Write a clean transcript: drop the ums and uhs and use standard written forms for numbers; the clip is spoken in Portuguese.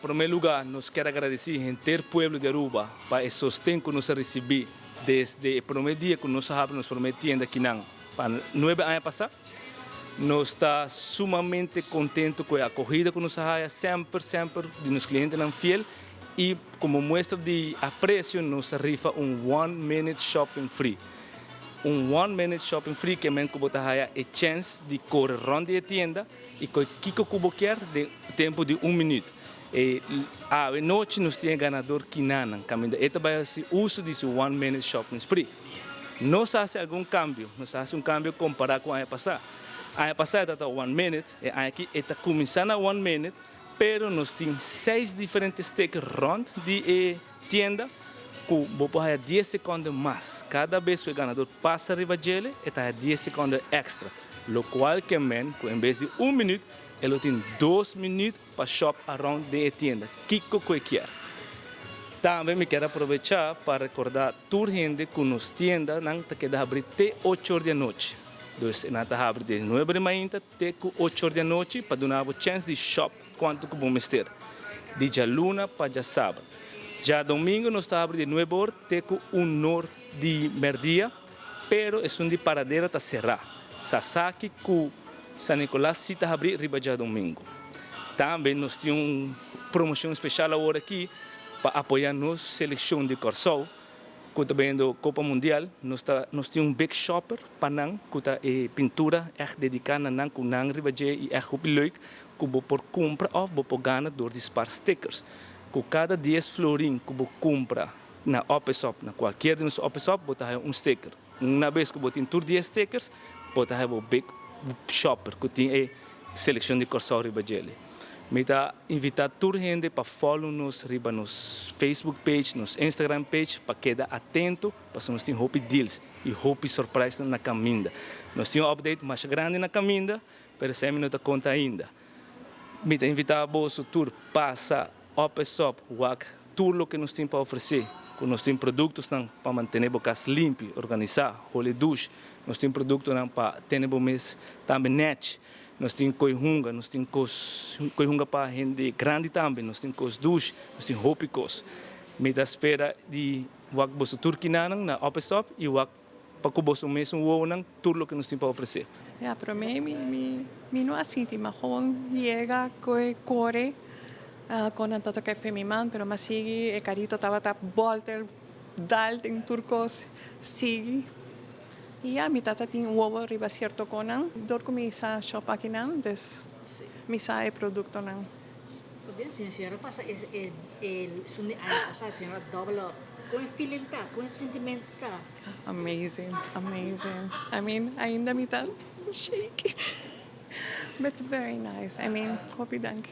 primeiro lugar, nós queremos agradecer ao inteiro povo de Aruba para o sustento que nos recebeu desde o primeiro dia que nós nos prometendo aqui para 9 anos passados. Nós estamos sumamente contentes com a acolhida que nos faz sempre de nos clientes não fiel e como mostra de apreço nos rifa one minute shopping free. One minute shopping free que me cubo a chance de correr ronda de tienda e que Kiko cubo quer de tempo de 1 minuto. E a noite nós temos ganador que não caminha. Este vai ser uso desse one minute shopping free. Nós fazemos algum cambio, nós fazemos cambio comparado com a ano passado. A ano passado está 1 minute e aqui está começando a 1 minute, pero nós temos 6 diferentes stickers rond de tienda que vou pôr 10 segundos mais. Cada vez que o ganador passa arriba dele, está 10 segundos extra. Lo qual que em vez de 1 minuto, ele tem 2 minutos para shop around de tienda. Kiko quer. Também me quero aproveitar para recordar toda gente que nos tienda não está querendo abrir até 8 horas da noite. Então, nós está abrindo de 9 da manhã até 8 horas da noite para dar uma chance de shop quanto que vamos ter. De já luna para já sábado. Já domingo nós está abrindo de 9 horas até 1 hora de meio-dia, pero é de paradeira está cerrado. Sasaki que São Nicolás se está abrindo riba já domingo. Também nós temos uma promoção especial agora aqui para apoiar nossa seleção de Corsol, que está vendo Copa Mundial. Nós temos big shopper para nós, que está pintura dedicada a nós, que nós riba já e leuk, que vou por compra ou vou por ganhar door de spar stickers. Que cada 10 florin que vou comprar na Opesop, na qualquer de nossos Opesop, vou ter sticker. Uma vez que vou ter 10 stickers, vou ter big shopper que tem a seleção de Corsol riba já. Me está invitar toda a gente para follow-nos riba nos Facebook page, nos Instagram page, para quedar atento, para nós temos hope deals e hope surprise na caminda. Nós temos um update mais grande na caminda, mas sem não está conta ainda. Me está invitar a bolso tour passa Opesop, WAC, tudo o que nós temos para oferecer. Nós temos produtos para manter a casa limpa, organizar, olhar douche. Nós temos produtos para ter o mês também net. Nós temos coihunga, nós temos coihunga para gente grande também, nós temos douche, nós temos roupa e coisas. Me dá espera de WAC bolso turquinanang na Opesop e WAC para que bolso mesmo uonang tudo o que nós temos para oferecer. Ja, para mim não assim, mas gewoon llega corre. Con el tato que fue mi man, pero más sigue, el carito estaba Walter, Dalt en turcos, sigue. Y ya, mi tata tiene un huevo arriba cierto conan, dorco mi sa shop aquí nan, des mi sa el producto nan. Bien, señora pasa el sundi año pasado, señora doble, con feeling ta, con sentimiento ta. Amazing. I mean, ainda mi tal, shake. But very nice. I mean, hope you dank.